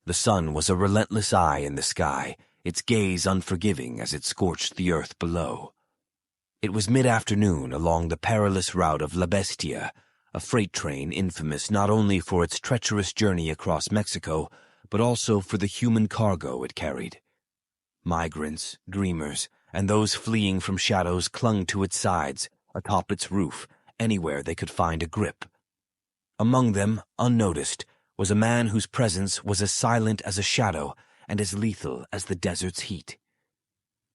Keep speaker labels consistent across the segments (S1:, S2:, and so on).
S1: The sun was a relentless eye in the sky, its gaze unforgiving as it scorched the earth below. It was mid-afternoon along the perilous route of La Bestia, a freight train infamous not only for its treacherous journey across Mexico, but also for the human cargo it carried. Migrants, dreamers, and those fleeing from shadows clung to its sides, atop its roof, anywhere they could find a grip. Among them, unnoticed, was a man whose presence was as silent as a shadow and as lethal as the desert's heat.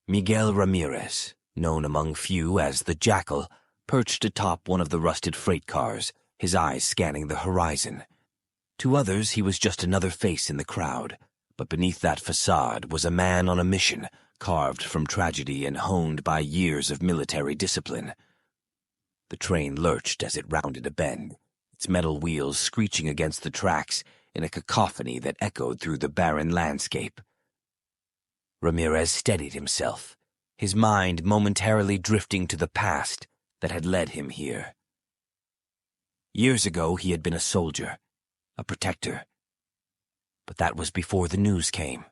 S1: Miguel Ramirez, known among few as the Jackal, perched atop one of the rusted freight cars, his eyes scanning the horizon. To others, he was just another face in the crowd, but beneath that facade was a man on a mission, carved from tragedy and honed by years of military discipline. The train lurched as it rounded a bend, its metal wheels screeching against the tracks in a cacophony that echoed through the barren landscape. Ramirez steadied himself, his mind momentarily drifting to the past that had led him here. Years ago, he had been a soldier, a protector. But that was before the news came.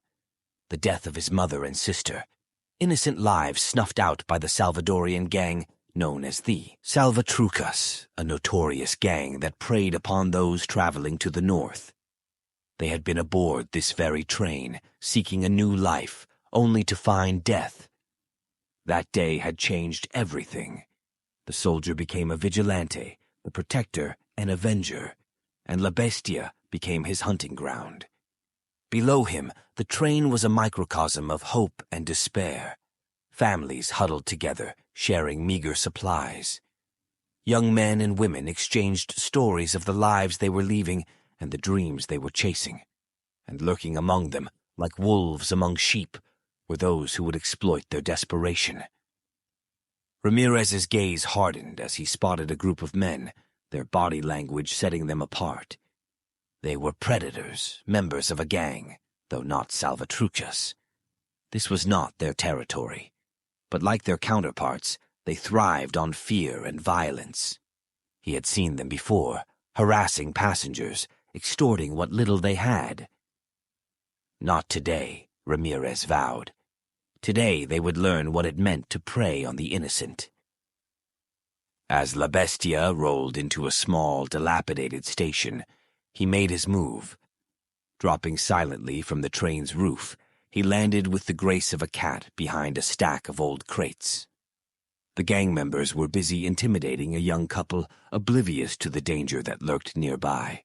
S1: The death of his mother and sister, innocent lives snuffed out by the Salvadorian gang known as the Salvatrucas, a notorious gang that preyed upon those traveling to the north. They had been aboard this very train, seeking a new life, only to find death. That day had changed everything. The soldier became a vigilante, the protector an avenger, and La Bestia became his hunting ground. Below him, the train was a microcosm of hope and despair. Families huddled together, sharing meager supplies. Young men and women exchanged stories of the lives they were leaving and the dreams they were chasing. And lurking among them, like wolves among sheep, were those who would exploit their desperation. Ramirez's gaze hardened as he spotted a group of men, their body language setting them apart. They were predators, members of a gang, though not Salvatruchas. This was not their territory, but like their counterparts, they thrived on fear and violence. He had seen them before, harassing passengers, extorting what little they had. Not today, Ramirez vowed. Today they would learn what it meant to prey on the innocent. As La Bestia rolled into a small, dilapidated station, he made his move. Dropping silently from the train's roof, he landed with the grace of a cat behind a stack of old crates. The gang members were busy intimidating a young couple, oblivious to the danger that lurked nearby.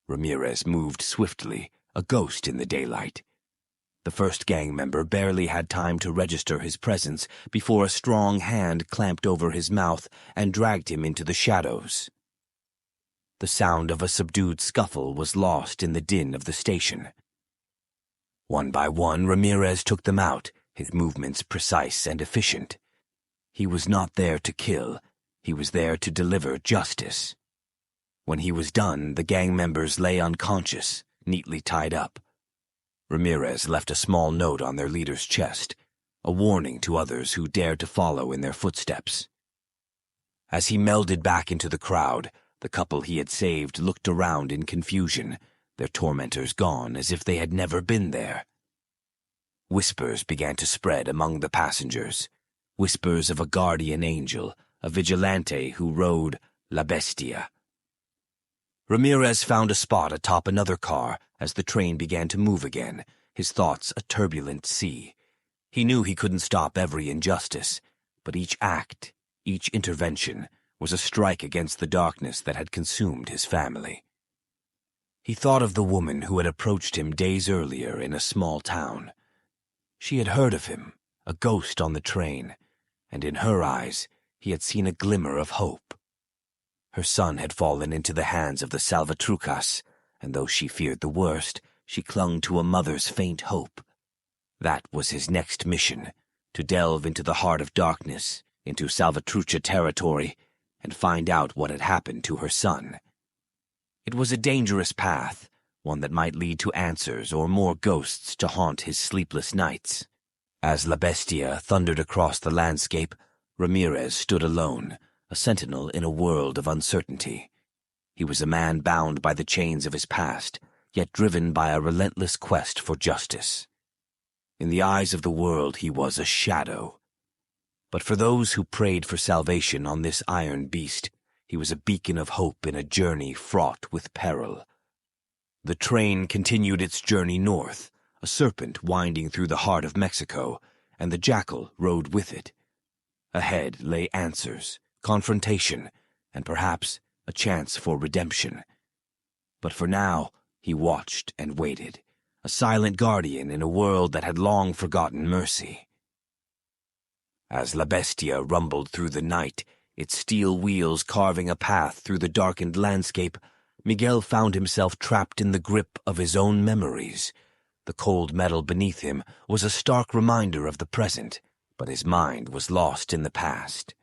S1: Ramirez moved swiftly, a ghost in the daylight. The first gang member barely had time to register his presence before a strong hand clamped over his mouth and dragged him into the shadows. The sound of a subdued scuffle was lost in the din of the station. One by one, Ramirez took them out, his movements precise and efficient. He was not there to kill, he was there to deliver justice. When he was done, the gang members lay unconscious, neatly tied up. Ramirez left a small note on their leader's chest, a warning to others who dared to follow in their footsteps. As he melded back into the crowd, the couple he had saved looked around in confusion, their tormentors gone as if they had never been there. Whispers began to spread among the passengers, whispers of a guardian angel, a vigilante who rode La Bestia. Ramirez found a spot atop another car as the train began to move again, his thoughts a turbulent sea. He knew he couldn't stop every injustice, but each act, each intervention, was a strike against the darkness that had consumed his family. He thought of the woman who had approached him days earlier in a small town. She had heard of him, a ghost on the train, and in her eyes he had seen a glimmer of hope. Her son had fallen into the hands of the Salvatrucas, and though she feared the worst, she clung to a mother's faint hope. That was his next mission, to delve into the heart of darkness, into Salvatrucha territory, and find out what had happened to her son. It was a dangerous path, one that might lead to answers or more ghosts to haunt his sleepless nights. As La Bestia thundered across the landscape, Ramirez stood alone, a sentinel in a world of uncertainty. He was a man bound by the chains of his past, yet driven by a relentless quest for justice. In the eyes of the world, he was a shadow. But for those who prayed for salvation on this iron beast, he was a beacon of hope in a journey fraught with peril. The train continued its journey north, a serpent winding through the heart of Mexico, and the jackal rode with it. Ahead lay answers, confrontation, and perhaps a chance for redemption. But for now, he watched and waited, a silent guardian in a world that had long forgotten mercy. As La Bestia rumbled through the night, its steel wheels carving a path through the darkened landscape, Miguel found himself trapped in the grip of his own memories. The cold metal beneath him was a stark reminder of the present, but his mind was lost in the past.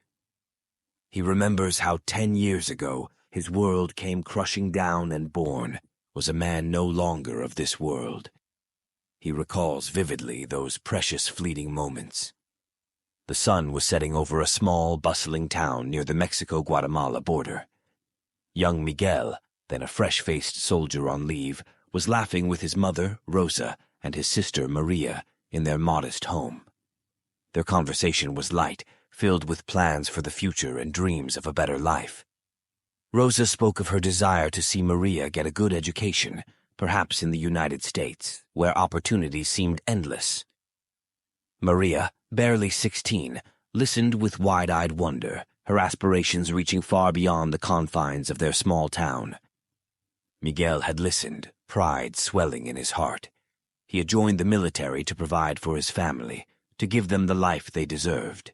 S1: He remembers how 10 years ago his world came crushing down and born was a man no longer of this world. He recalls vividly those precious fleeting moments. The sun was setting over a small, bustling town near the Mexico-Guatemala border. Young Miguel, then a fresh-faced soldier on leave, was laughing with his mother, Rosa, and his sister, Maria, in their modest home. Their conversation was light, filled with plans for the future and dreams of a better life. Rosa spoke of her desire to see Maria get a good education, perhaps in the United States, where opportunities seemed endless. Maria, barely 16, listened with wide-eyed wonder, her aspirations reaching far beyond the confines of their small town. Miguel had listened, pride swelling in his heart. He had joined the military to provide for his family, to give them the life they deserved.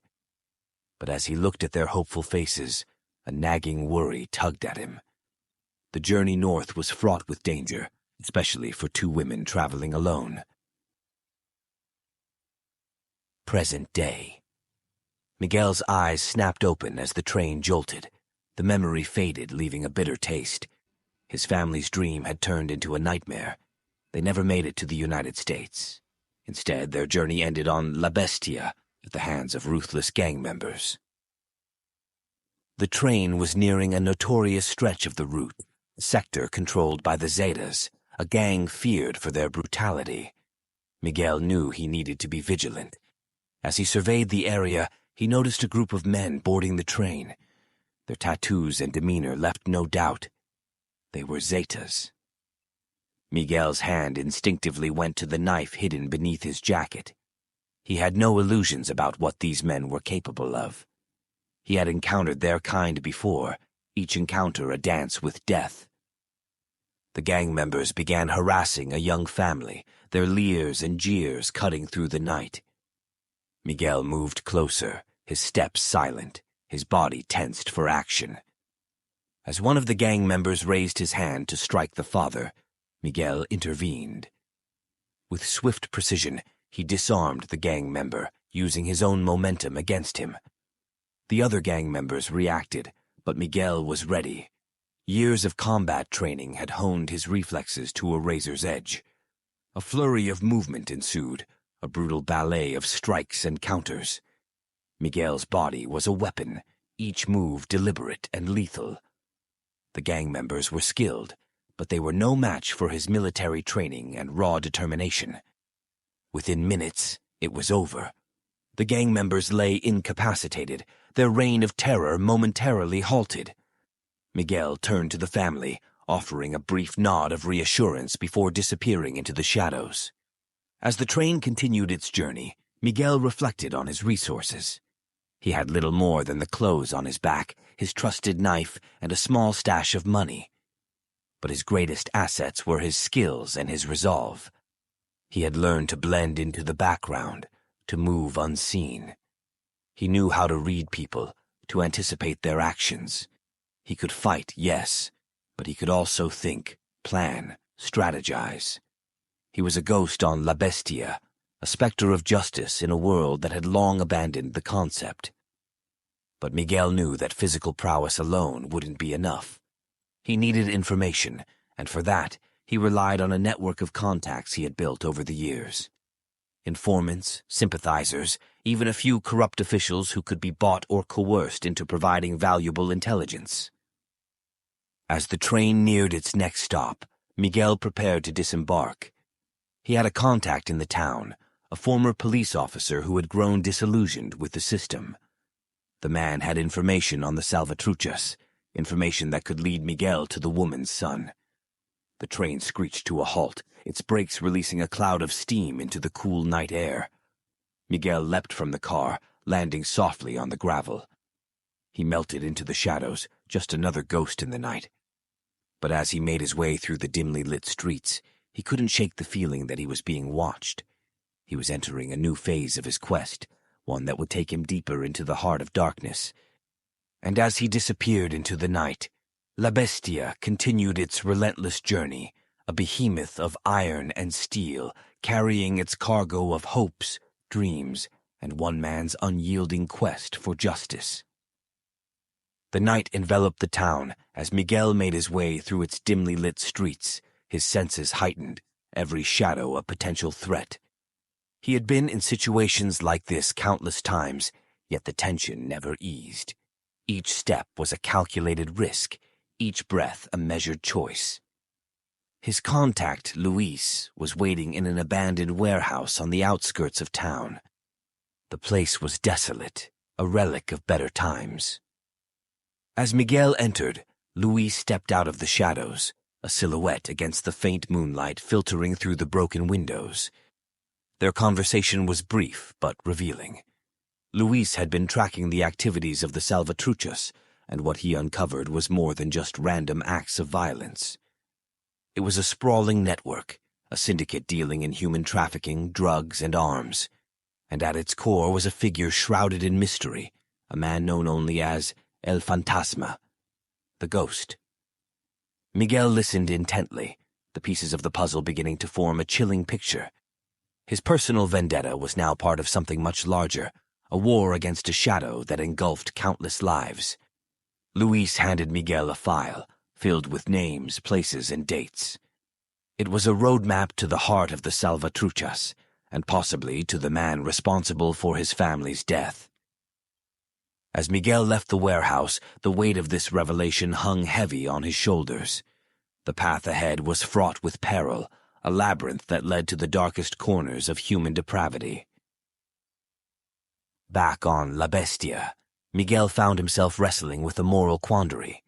S1: But as he looked at their hopeful faces, a nagging worry tugged at him. The journey north was fraught with danger, especially for 2 women traveling alone. Present day. Miguel's eyes snapped open as the train jolted. The memory faded, leaving a bitter taste. His family's dream had turned into a nightmare. They never made it to the United States. Instead, their journey ended on La Bestia, at the hands of ruthless gang members. The train was nearing a notorious stretch of the route, a sector controlled by the Zetas, a gang feared for their brutality. Miguel knew he needed to be vigilant. As he surveyed the area, he noticed a group of men boarding the train. Their tattoos and demeanor left no doubt. They were Zetas. Miguel's hand instinctively went to the knife hidden beneath his jacket. He had no illusions about what these men were capable of. He had encountered their kind before, each encounter a dance with death. The gang members began harassing a young family, their leers and jeers cutting through the night. Miguel moved closer, his steps silent, his body tensed for action. As one of the gang members raised his hand to strike the father, Miguel intervened. With swift precision, he disarmed the gang member, using his own momentum against him. The other gang members reacted, but Miguel was ready. Years of combat training had honed his reflexes to a razor's edge. A flurry of movement ensued, a brutal ballet of strikes and counters. Miguel's body was a weapon, each move deliberate and lethal. The gang members were skilled, but they were no match for his military training and raw determination. Within minutes, it was over. The gang members lay incapacitated, their reign of terror momentarily halted. Miguel turned to the family, offering a brief nod of reassurance before disappearing into the shadows. As the train continued its journey, Miguel reflected on his resources. He had little more than the clothes on his back, his trusted knife, and a small stash of money. But his greatest assets were his skills and his resolve. He had learned to blend into the background, to move unseen. He knew how to read people, to anticipate their actions. He could fight, yes, but he could also think, plan, strategize. He was a ghost on La Bestia, a specter of justice in a world that had long abandoned the concept. But Miguel knew that physical prowess alone wouldn't be enough. He needed information, and for that, he relied on a network of contacts he had built over the years. Informants, sympathizers, even a few corrupt officials who could be bought or coerced into providing valuable intelligence. As the train neared its next stop, Miguel prepared to disembark. He had a contact in the town, a former police officer who had grown disillusioned with the system. The man had information on the Salvatruchas, information that could lead Miguel to the woman's son. The train screeched to a halt, its brakes releasing a cloud of steam into the cool night air. Miguel leapt from the car, landing softly on the gravel. He melted into the shadows, just another ghost in the night. But as he made his way through the dimly lit streets, he couldn't shake the feeling that he was being watched. He was entering a new phase of his quest, one that would take him deeper into the heart of darkness. And as he disappeared into the night, La Bestia continued its relentless journey, a behemoth of iron and steel, carrying its cargo of hopes, dreams, and one man's unyielding quest for justice. The night enveloped the town as Miguel made his way through its dimly lit streets, his senses heightened, every shadow a potential threat. He had been in situations like this countless times, yet the tension never eased. Each step was a calculated risk, each breath a measured choice. His contact, Luis, was waiting in an abandoned warehouse on the outskirts of town. The place was desolate, a relic of better times. As Miguel entered, Luis stepped out of the shadows, a silhouette against the faint moonlight filtering through the broken windows. Their conversation was brief but revealing. Luis had been tracking the activities of the Salvatruchas, and what he uncovered was more than just random acts of violence. It was a sprawling network, a syndicate dealing in human trafficking, drugs, and arms. And at its core was a figure shrouded in mystery, a man known only as El Fantasma, the ghost. Miguel listened intently, the pieces of the puzzle beginning to form a chilling picture. His personal vendetta was now part of something much larger, a war against a shadow that engulfed countless lives. Luis handed Miguel a file, filled with names, places, and dates. It was a roadmap to the heart of the Salvatruchas, and possibly to the man responsible for his family's death. As Miguel left the warehouse, the weight of this revelation hung heavy on his shoulders. The path ahead was fraught with peril, a labyrinth that led to the darkest corners of human depravity. Back on La Bestia, Miguel found himself wrestling with a moral quandary.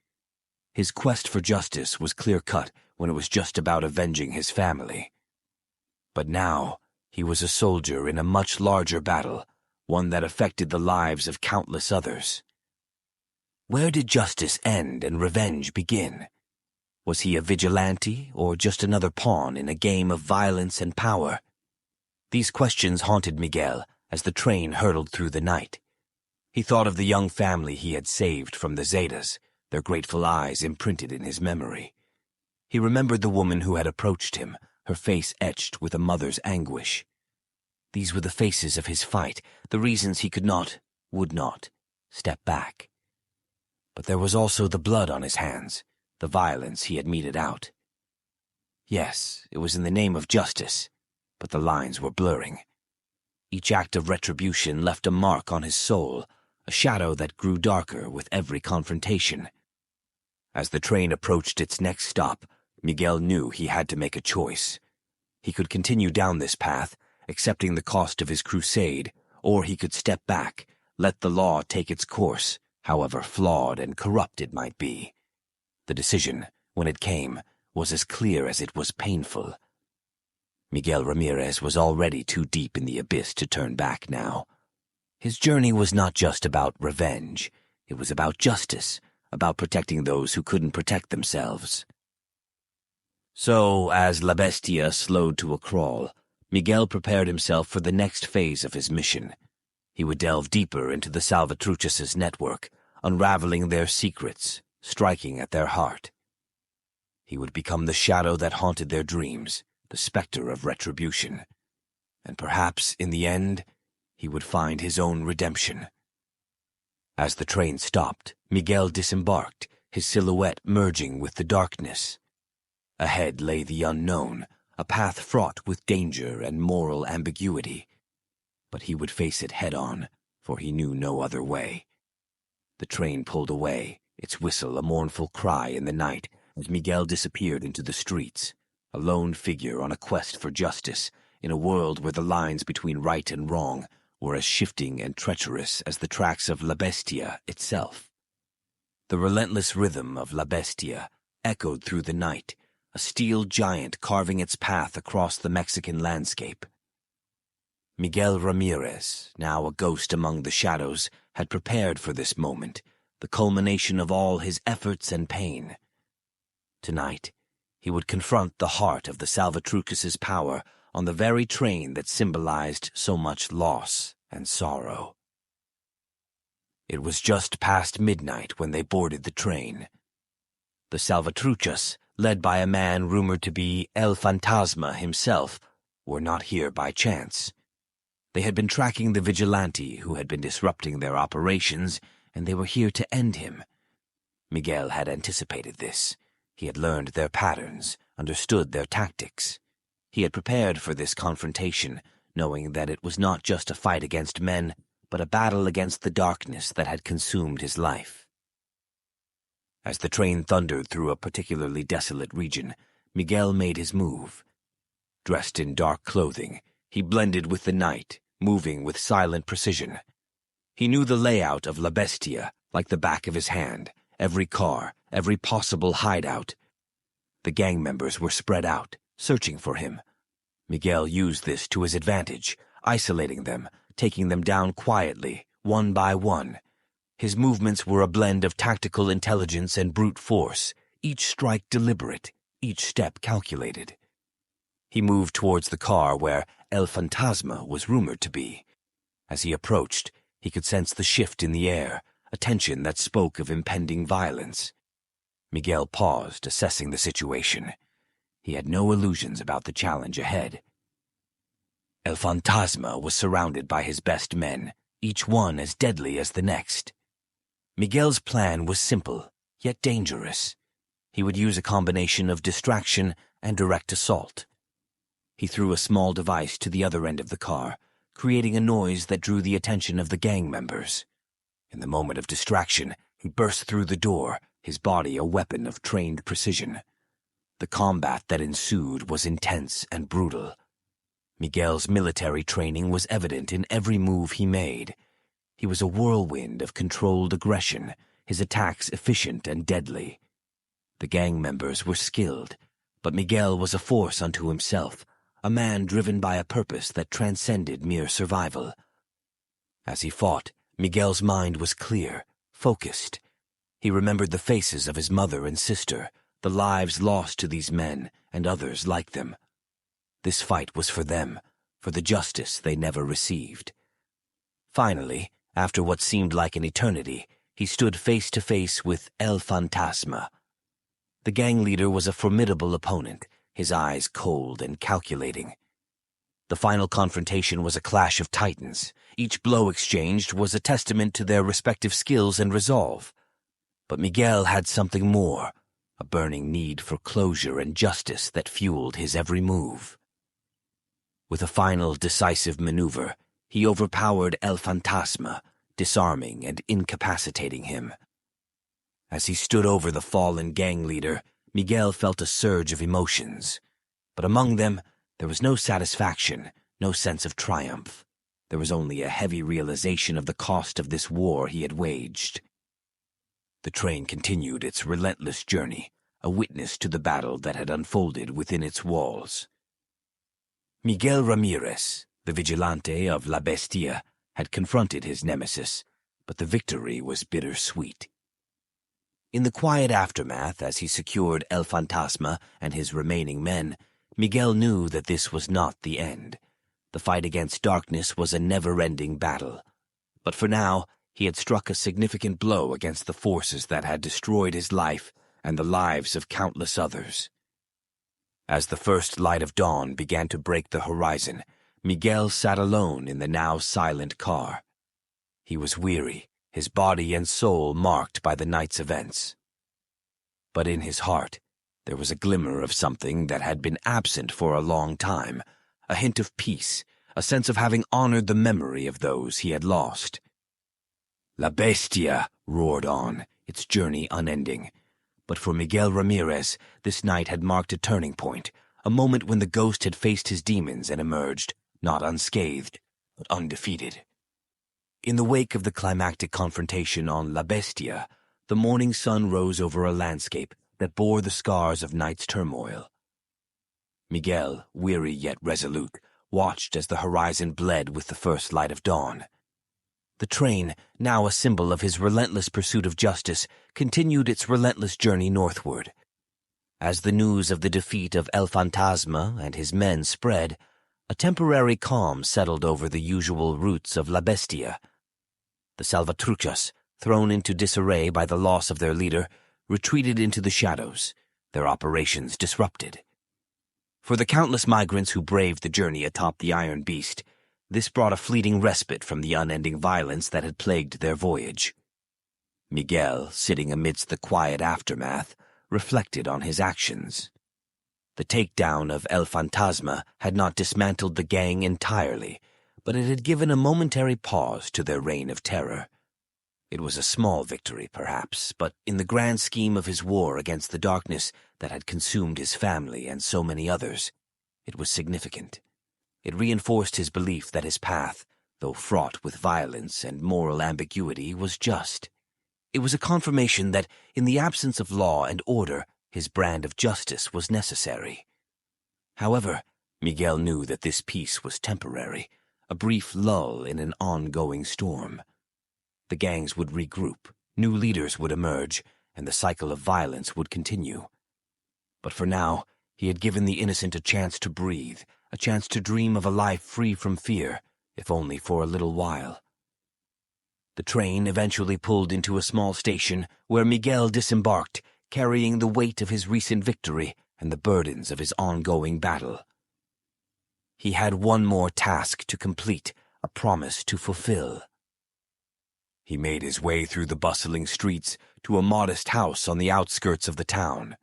S1: His quest for justice was clear-cut when it was just about avenging his family. But now, he was a soldier in a much larger battle, one that affected the lives of countless others. Where did justice end and revenge begin? Was he a vigilante or just another pawn in a game of violence and power? These questions haunted Miguel as the train hurtled through the night. He thought of the young family he had saved from the Zetas, their grateful eyes imprinted in his memory. He remembered the woman who had approached him, her face etched with a mother's anguish. These were the faces of his fight, the reasons he could not, would not, step back. But there was also the blood on his hands, the violence he had meted out. Yes, it was in the name of justice, but the lines were blurring. Each act of retribution left a mark on his soul, a shadow that grew darker with every confrontation. As the train approached its next stop, Miguel knew he had to make a choice. He could continue down this path, accepting the cost of his crusade, or he could step back, let the law take its course, however flawed and corrupt it might be. The decision, when it came, was as clear as it was painful. Miguel Ramirez was already too deep in the abyss to turn back now. His journey was not just about revenge. It was about justice, about protecting those who couldn't protect themselves. So, as La Bestia slowed to a crawl, Miguel prepared himself for the next phase of his mission. He would delve deeper into the Salvatruchas' network, unraveling their secrets, striking at their heart. He would become the shadow that haunted their dreams, the specter of retribution. And perhaps, in the end, he would find his own redemption. As the train stopped, Miguel disembarked, his silhouette merging with the darkness. Ahead lay the unknown, a path fraught with danger and moral ambiguity. But he would face it head-on, for he knew no other way. The train pulled away, its whistle a mournful cry in the night as Miguel disappeared into the streets, a lone figure on a quest for justice in a world where the lines between right and wrong were as shifting and treacherous as the tracks of La Bestia itself. The relentless rhythm of La Bestia echoed through the night, a steel giant carving its path across the Mexican landscape. Miguel Ramirez, now a ghost among the shadows, had prepared for this moment, the culmination of all his efforts and pain. Tonight, he would confront the heart of the Salvatrucas' power on the very train that symbolized so much loss and sorrow. It was just past midnight when they boarded the train. The Salvatrucas, led by a man rumored to be El Fantasma himself, were not here by chance. They had been tracking the Vigilante who had been disrupting their operations, and they were here to end him. Miguel had anticipated this. He had learned their patterns, understood their tactics. He had prepared for this confrontation, knowing that it was not just a fight against men, but a battle against the darkness that had consumed his life. As the train thundered through a particularly desolate region, Miguel made his move. Dressed in dark clothing, he blended with the night, moving with silent precision. He knew the layout of La Bestia like the back of his hand, every car, every possible hideout. The gang members were spread out, searching for him. Miguel used this to his advantage, isolating them, taking them down quietly, one by one. His movements were a blend of tactical intelligence and brute force, each strike deliberate, each step calculated. He moved towards the car where El Fantasma was rumored to be. As he approached, he could sense the shift in the air, a tension that spoke of impending violence. Miguel paused, assessing the situation. He had no illusions about the challenge ahead. El Fantasma was surrounded by his best men, each one as deadly as the next. Miguel's plan was simple, yet dangerous. He would use a combination of distraction and direct assault. He threw a small device to the other end of the car, creating a noise that drew the attention of the gang members. In the moment of distraction, he burst through the door, his body a weapon of trained precision. The combat that ensued was intense and brutal. Miguel's military training was evident in every move he made. He was a whirlwind of controlled aggression, his attacks efficient and deadly. The gang members were skilled, but Miguel was a force unto himself, a man driven by a purpose that transcended mere survival. As he fought, Miguel's mind was clear, focused. He remembered the faces of his mother and sister, the lives lost to these men and others like them. This fight was for them, for the justice they never received. Finally, after what seemed like an eternity, he stood face to face with El Fantasma. The gang leader was a formidable opponent, his eyes cold and calculating. The final confrontation was a clash of titans. Each blow exchanged was a testament to their respective skills and resolve. But Miguel had something more, a burning need for closure and justice that fueled his every move. With a final decisive maneuver, he overpowered El Fantasma, disarming and incapacitating him. As he stood over the fallen gang leader, Miguel felt a surge of emotions. But among them, there was no satisfaction, no sense of triumph. There was only a heavy realization of the cost of this war he had waged. The train continued its relentless journey, a witness to the battle that had unfolded within its walls. Miguel Ramirez, the Vigilante of La Bestia, had confronted his nemesis, but the victory was bittersweet. In the quiet aftermath, as he secured El Fantasma and his remaining men, Miguel knew that this was not the end. The fight against darkness was a never-ending battle. But for now, he had struck a significant blow against the forces that had destroyed his life and the lives of countless others. As the first light of dawn began to break the horizon, Miguel sat alone in the now silent car. He was weary, his body and soul marked by the night's events. But in his heart, there was a glimmer of something that had been absent for a long time, a hint of peace, a sense of having honored the memory of those he had lost. La Bestia roared on, its journey unending. But for Miguel Ramirez, this night had marked a turning point, a moment when the ghost had faced his demons and emerged, not unscathed, but undefeated. In the wake of the climactic confrontation on La Bestia, the morning sun rose over a landscape that bore the scars of night's turmoil. Miguel, weary yet resolute, watched as the horizon bled with the first light of dawn. The train, now a symbol of his relentless pursuit of justice, continued its relentless journey northward. As the news of the defeat of El Fantasma and his men spread, a temporary calm settled over the usual routes of La Bestia. The Salvatruchas, thrown into disarray by the loss of their leader, retreated into the shadows, their operations disrupted. For the countless migrants who braved the journey atop the Iron Beast, this brought a fleeting respite from the unending violence that had plagued their voyage. Miguel, sitting amidst the quiet aftermath, reflected on his actions. The takedown of El Fantasma had not dismantled the gang entirely, but it had given a momentary pause to their reign of terror. It was a small victory, perhaps, but in the grand scheme of his war against the darkness that had consumed his family and so many others, it was significant. It reinforced his belief that his path, though fraught with violence and moral ambiguity, was just. It was a confirmation that, in the absence of law and order, his brand of justice was necessary. However, Miguel knew that this peace was temporary, a brief lull in an ongoing storm. The gangs would regroup, new leaders would emerge, and the cycle of violence would continue. But for now, he had given the innocent a chance to breathe, a chance to dream of a life free from fear, if only for a little while. The train eventually pulled into a small station where Miguel disembarked, carrying the weight of his recent victory and the burdens of his ongoing battle. He had one more task to complete, a promise to fulfill. He made his way through the bustling streets to a modest house on the outskirts of the town.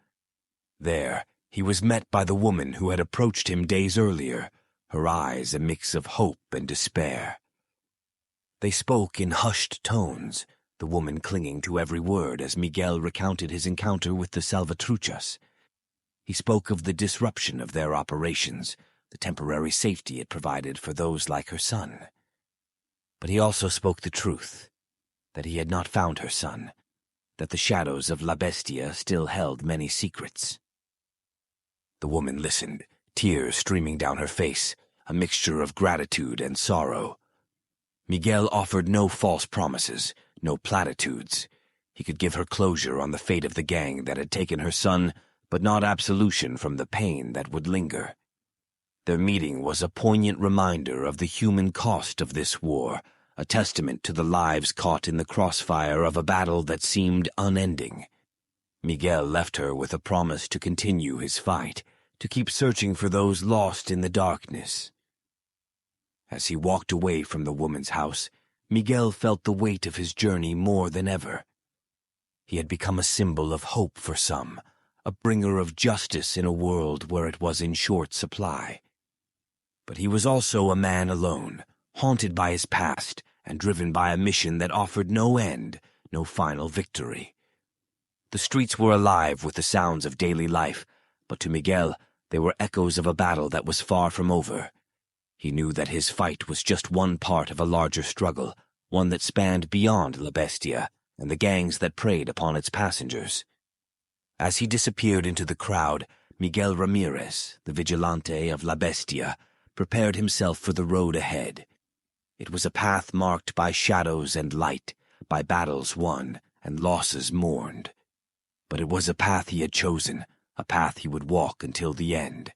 S1: There, he was met by the woman who had approached him days earlier, her eyes a mix of hope and despair. They spoke in hushed tones, the woman clinging to every word as Miguel recounted his encounter with the Salvatruchas. He spoke of the disruption of their operations, the temporary safety it provided for those like her son. But he also spoke the truth, that he had not found her son, that the shadows of La Bestia still held many secrets. The woman listened, tears streaming down her face, a mixture of gratitude and sorrow. Miguel offered no false promises, no platitudes. He could give her closure on the fate of the gang that had taken her son, but not absolution from the pain that would linger. Their meeting was a poignant reminder of the human cost of this war, a testament to the lives caught in the crossfire of a battle that seemed unending. Miguel left her with a promise to continue his fight, to keep searching for those lost in the darkness. As he walked away from the woman's house, Miguel felt the weight of his journey more than ever. He had become a symbol of hope for some, a bringer of justice in a world where it was in short supply. But he was also a man alone, haunted by his past and driven by a mission that offered no end, no final victory. The streets were alive with the sounds of daily life, but to Miguel they were echoes of a battle that was far from over. He knew that his fight was just one part of a larger struggle, one that spanned beyond La Bestia and the gangs that preyed upon its passengers. As he disappeared into the crowd, Miguel Ramirez, the Vigilante of La Bestia, prepared himself for the road ahead. It was a path marked by shadows and light, by battles won and losses mourned. But it was a path he had chosen, a path he would walk until the end.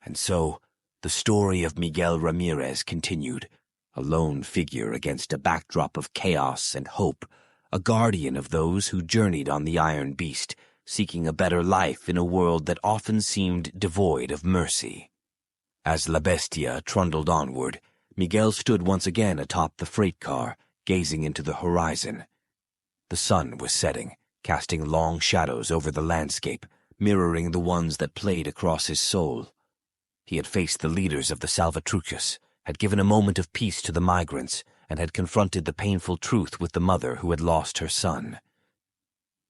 S1: And so, the story of Miguel Ramirez continued, a lone figure against a backdrop of chaos and hope, a guardian of those who journeyed on the Iron Beast, seeking a better life in a world that often seemed devoid of mercy. As La Bestia trundled onward, Miguel stood once again atop the freight car, gazing into the horizon. The sun was setting, casting long shadows over the landscape, mirroring the ones that played across his soul. He had faced the leaders of the Salvatruchas, had given a moment of peace to the migrants, and had confronted the painful truth with the mother who had lost her son.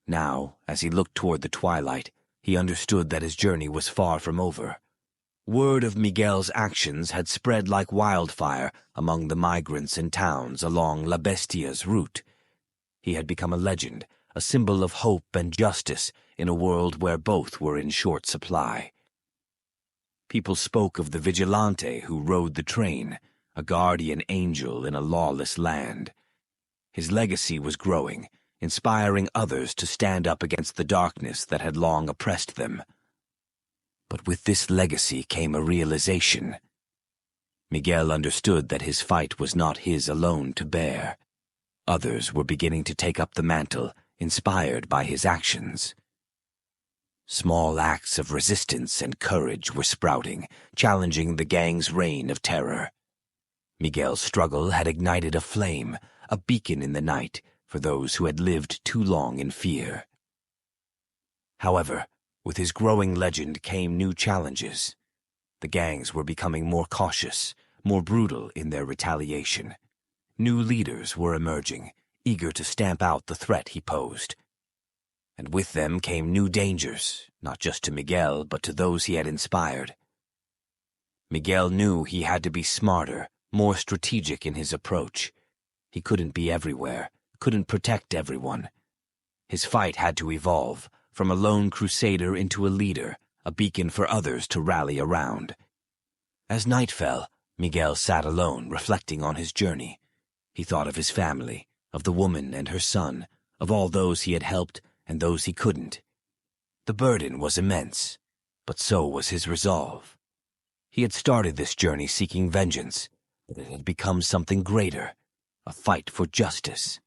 S1: Now, as he looked toward the twilight, he understood that his journey was far from over. Word of Miguel's actions had spread like wildfire among the migrants and towns along La Bestia's route. He had become a legend, a symbol of hope and justice in a world where both were in short supply. People spoke of the Vigilante who rode the train, a guardian angel in a lawless land. His legacy was growing, inspiring others to stand up against the darkness that had long oppressed them. But with this legacy came a realization. Miguel understood that his fight was not his alone to bear. Others were beginning to take up the mantle, inspired by his actions. Small acts of resistance and courage were sprouting, challenging the gang's reign of terror. Miguel's struggle had ignited a flame, a beacon in the night for those who had lived too long in fear. However, with his growing legend came new challenges. The gangs were becoming more cautious, more brutal in their retaliation. New leaders were emerging, eager to stamp out the threat he posed. And with them came new dangers, not just to Miguel, but to those he had inspired. Miguel knew he had to be smarter, more strategic in his approach. He couldn't be everywhere, couldn't protect everyone. His fight had to evolve, from a lone crusader into a leader, a beacon for others to rally around. As night fell, Miguel sat alone, reflecting on his journey. He thought of his family, of the woman and her son, of all those he had helped and those he couldn't. The burden was immense, but so was his resolve. He had started this journey seeking vengeance, but it had become something greater, a fight for justice.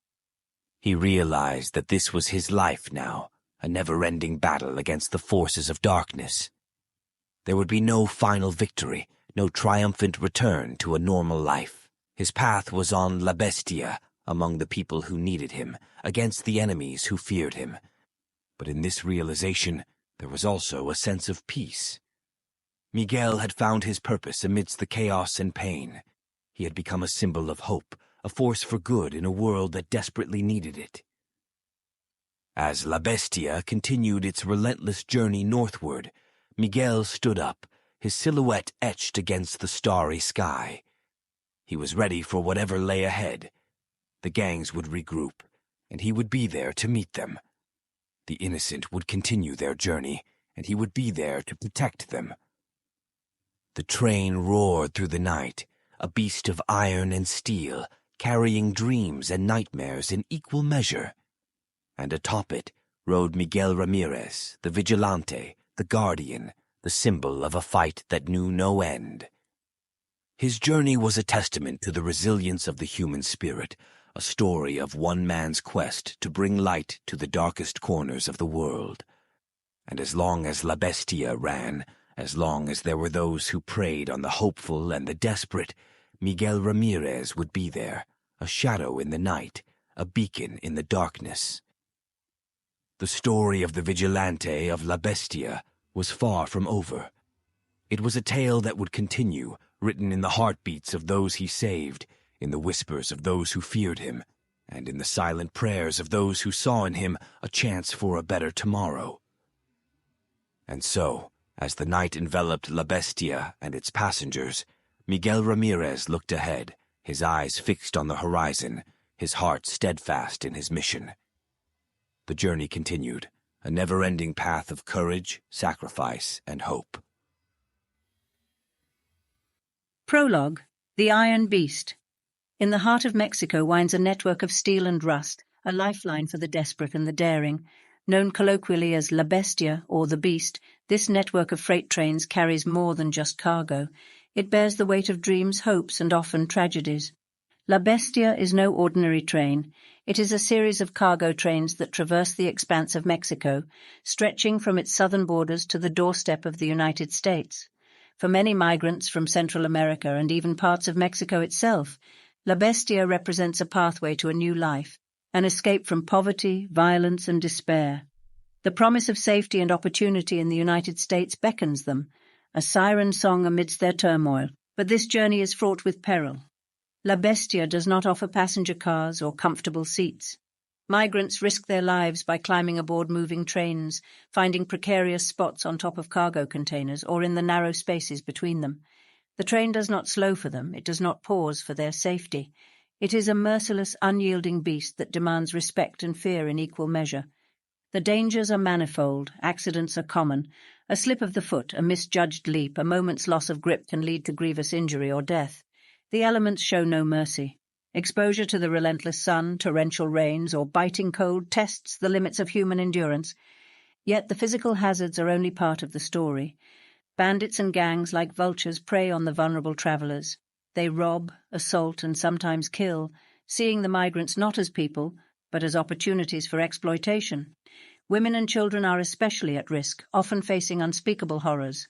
S1: He realized that this was his life now, a never-ending battle against the forces of darkness. There would be no final victory, no triumphant return to a normal life. His path was on La Bestia, among the people who needed him, against the enemies who feared him. But in this realization, there was also a sense of peace. Miguel had found his purpose amidst the chaos and pain. He had become a symbol of hope, a force for good in a world that desperately needed it. As La Bestia continued its relentless journey northward, Miguel stood up, his silhouette etched against the starry sky. He was ready for whatever lay ahead. The gangs would regroup, and he would be there to meet them. The innocent would continue their journey, and he would be there to protect them. The train roared through the night, a beast of iron and steel, carrying dreams and nightmares in equal measure. And atop it rode Miguel Ramirez, the Vigilante, the guardian, the symbol of a fight that knew no end. His journey was a testament to the resilience of the human spirit, a story of one man's quest to bring light to the darkest corners of the world. And as long as La Bestia ran, as long as there were those who preyed on the hopeful and the desperate, Miguel Ramirez would be there, a shadow in the night, a beacon in the darkness. The story of the Vigilante of La Bestia was far from over. It was a tale that would continue, written in the heartbeats of those he saved, in the whispers of those who feared him, and in the silent prayers of those who saw in him a chance for a better tomorrow. And so, as the night enveloped La Bestia and its passengers, Miguel Ramirez looked ahead, his eyes fixed on the horizon, his heart steadfast in his mission. The journey continued, a never-ending path of courage, sacrifice, and hope.
S2: Prologue: The Iron Beast. In the heart of Mexico winds a network of steel and rust, a lifeline for the desperate and the daring. Known colloquially as La Bestia, or the Beast, this network of freight trains carries more than just cargo. It bears the weight of dreams, hopes, and often tragedies. La Bestia is no ordinary train. It is a series of cargo trains that traverse the expanse of Mexico, stretching from its southern borders to the doorstep of the United States. For many migrants from Central America and even parts of Mexico itself, La Bestia represents a pathway to a new life, an escape from poverty, violence, and despair. The promise of safety and opportunity in the United States beckons them, a siren song amidst their turmoil, but this journey is fraught with peril. La Bestia does not offer passenger cars or comfortable seats. Migrants risk their lives by climbing aboard moving trains, finding precarious spots on top of cargo containers or in the narrow spaces between them. The train does not slow for them, it does not pause for their safety. It is a merciless, unyielding beast that demands respect and fear in equal measure. The dangers are manifold, accidents are common. A slip of the foot, a misjudged leap, a moment's loss of grip can lead to grievous injury or death. The elements show no mercy. Exposure to the relentless sun, torrential rains, or biting cold tests the limits of human endurance. Yet the physical hazards are only part of the story. Bandits and gangs like vultures prey on the vulnerable travelers. They rob, assault, and sometimes kill, seeing the migrants not as people, but as opportunities for exploitation. Women and children are especially at risk, often facing unspeakable horrors.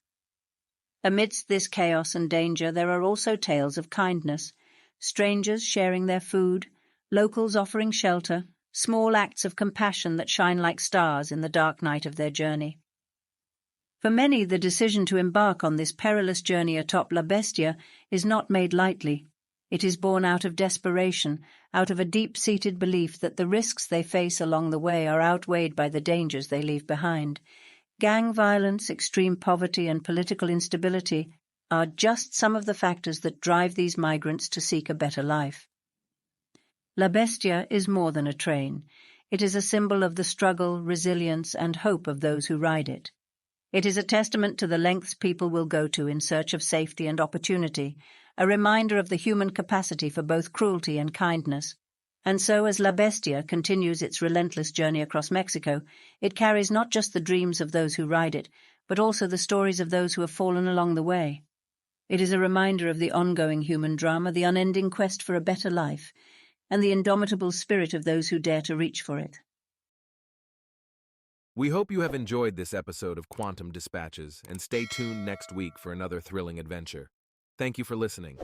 S2: Amidst this chaos and danger, there are also tales of kindness. Strangers sharing their food, locals offering shelter, small acts of compassion that shine like stars in the dark night of their journey. For many, the decision to embark on this perilous journey atop La Bestia is not made lightly. It is born out of desperation, out of a deep-seated belief that the risks they face along the way are outweighed by the dangers they leave behind. Gang violence, extreme poverty, and political instability are just some of the factors that drive these migrants to seek a better life. La Bestia is more than a train. It is a symbol of the struggle, resilience, and hope of those who ride it. It is a testament to the lengths people will go to in search of safety and opportunity, a reminder of the human capacity for both cruelty and kindness. And so, as La Bestia continues its relentless journey across Mexico, it carries not just the dreams of those who ride it, but also the stories of those who have fallen along the way. It is a reminder of the ongoing human drama, the unending quest for a better life, and the indomitable spirit of those who dare to reach for it.
S3: We hope you have enjoyed this episode of Quantum Dispatches, and stay tuned next week for another thrilling adventure. Thank you for listening.